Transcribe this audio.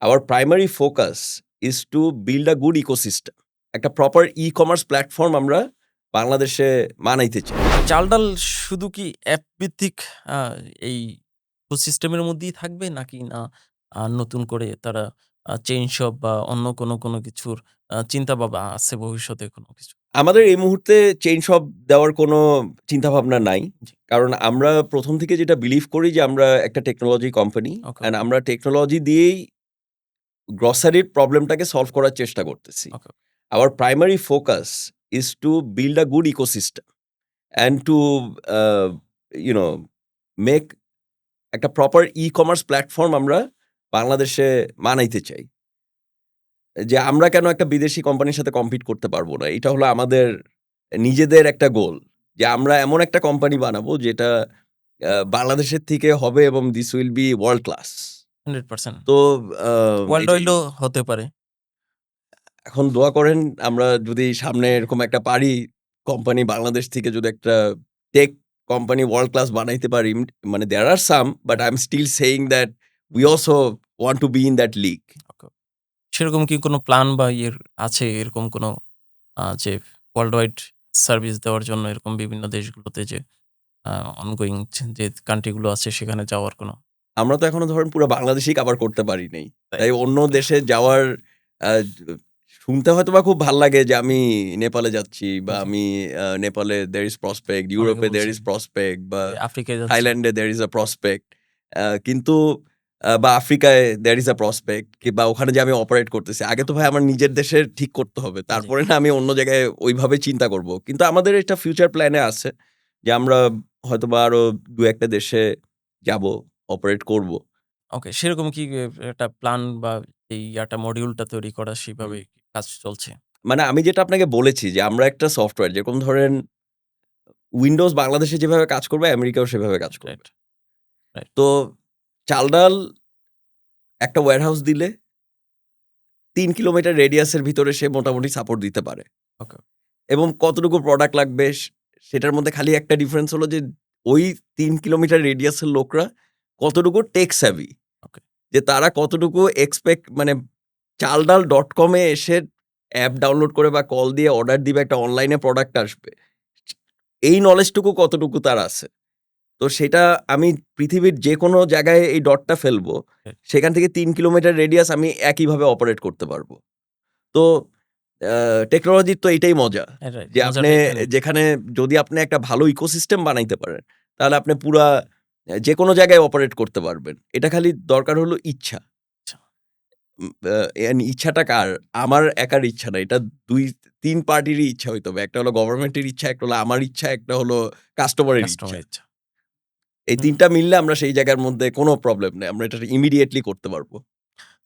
Our primary focus is to build a good ecosystem. একটা proper e-commerce platform আমরা বাংলাদেশে বানাইতে চাই। চাল-ডাল শুধু কি অ্যাপ ভিত্তিক আ এই ইকোসিস্টেমের মধ্যেই থাকবে নাকি না নতুন করে তারা চেইন শপ বা অন্য কোনো কিছুর চিন্তাভাবনা আছে ভবিষ্যতে কোনো কিছু? আমাদের এই মুহূর্তে চেইন শপ দেওয়ার কোনো চিন্তাভাবনা নাই। জি। কারণ আমরা ১ম থেকে যেটা বিলিভ করি যে আমরা একটা টেকনোলজি কোম্পানি ওকে, অ্যান্ড আমরা টেকনোলজি দিয়েই গ্রোসারির প্রবলেমটাকে সলভ করার চেষ্টা করতেছি। ওকে। Our primary focus is to build a good ecosystem and to uh, you know make একটা প্রপার ই-কমার্স প্ল্যাটফর্ম আমরা বাংলাদেশে বানাইতে চাই। যে আমরা কেন একটা বিদেশি কোম্পানির সাথে কম্পিট করতে পারবো না? এটা হলো আমাদের নিজেদের একটা গোল। যে আমরা এমন একটা কোম্পানি বানাবো যেটা বাংলাদেশের থেকে হবে এবং this will be world class. 100% তো ওয়ার্লড ওয়াইডও হতে পারে। এখন দোয়া করেন আমরা যদি সামনে এরকম একটা পারি কোম্পানি বাংলাদেশ থেকে যদি একটা টেক কোম্পানি ওয়ার্ল্ড ক্লাস বানাইতে পারি মানে there are some but I am still saying that we also want to be in that league. Okay. সেরকম কি কোনো প্ল্যান বা আছে এরকম কোনো যে ওয়ার্লড ওয়াইড সার্ভিস দেওয়ার জন্য এরকম বিভিন্ন দেশগুলোতে যে অনগোয়িং যে কান্ট্রি গুলো আছে সেখানে যাওয়ার কোনো? আমরা তো এখনো ধরেন পুরো বাংলাদেশই কভার করতে পারি নাই। তাই? তাই অন্য দেশে যাওয়ার আ শুনতে হয়তোবা খুব ভাল লাগে যে আমি নেপালে যাচ্ছি বা জি। আমি নেপালে there is prospect, অনেকে ইউরোপে there বলছে is prospect বা যে আফ্রিকায় যাচ্ছে। থাইল্যান্ডে there is a prospect কিন্তু বা আফ্রিকায় there is a prospect বা ওখানে যে আমি অপারেট করতেছি। আগে তো ভাই আমার নিজের দেশের ঠিক করতে হবে। জি। তারপরে না আমি অন্য জায়গায় ওইভাবে চিন্তা করব। কিন্তু আমাদের এটা ফিউচার প্ল্যানে আছে যে আমরা হয়তোবা আরো ২-১ টা দেশে যাবো, অপারেট করব। ওকে, সেরকম কি একটা প্ল্যান বা এই মডিউলটা তৈরি করা সেভাবে কি কাজ চলছে? মানে আমি যেটা আপনাকে বলেছি যে আমরা একটা সফটওয়্যার যেরকম ধরেন উইন্ডোজ বাংলাদেশে যেভাবে কাজ করবে আমেরিকাও সেভাবে কাজ করবে। Right, right. তো চাল-ডাল একটা ওয়্যারহাউস দিলে ৩ কিলোমিটার রেডিয়াসের ভিতরে সে মোটামুটি সাপোর্ট দিতে পারে। ওকে, এবং কতটুকু প্রোডাক্ট লাগবে সেটার মধ্যে খালি একটা ডিফারেন্স হলো যে ওই ৩ কিলোমিটার রেডিয়াসের লোকরা কতটুকু টেক স্যাভি। ওকে। যে তারা কতটুকু মানে চাল-ডাল.com এ এসে অ্যাপ ডাউনলোড করে বা কল দিয়ে অর্ডার দিবে একটা অনলাইনে প্রোডাক্ট আসবে। এই নলেজটুকু কতটুকু তার আছে। তো সেটা আমি পৃথিবীর যেকোনো জায়গায় এই ডটটা ফেলবো, রাইট, সেখান থেকে ৩ কিলোমিটার রেডিয়াস আমি একইভাবে অপারেট করতে পারবো। তো আ টেকনোলজির তো এইটাই মজা। রাইট। যে আপনি মজাটা এখানেই। যেখানে যদি আপনি একটা ভালো ইকোসিস্টেম বানাইতে পারেন, তাহলে আপনি পুরা যেকোনো জায়গায় অপারেট করতে পারবেন। এটা খালি দরকার হলো ইচ্ছা। আচ্ছা। উম আ ইচ্ছাটা কার? আমার একার ইচ্ছা না। এটা ২-৩ পার্টিরই ইচ্ছা হইতে হবে। একটা হলো গভর্নমেন্টের ইচ্ছা, একটা হলো আমার ইচ্ছা, একটা হলো কাস্টমারের ইচ্ছা। কাস্টমার ইচ্ছা। এই হুম। ৩ টা মিললে আমরা সেই জায়গার মধ্যে কোনো প্রবলেম নাই। আমরা এটা ইমিডিয়েটলি করতে পারব।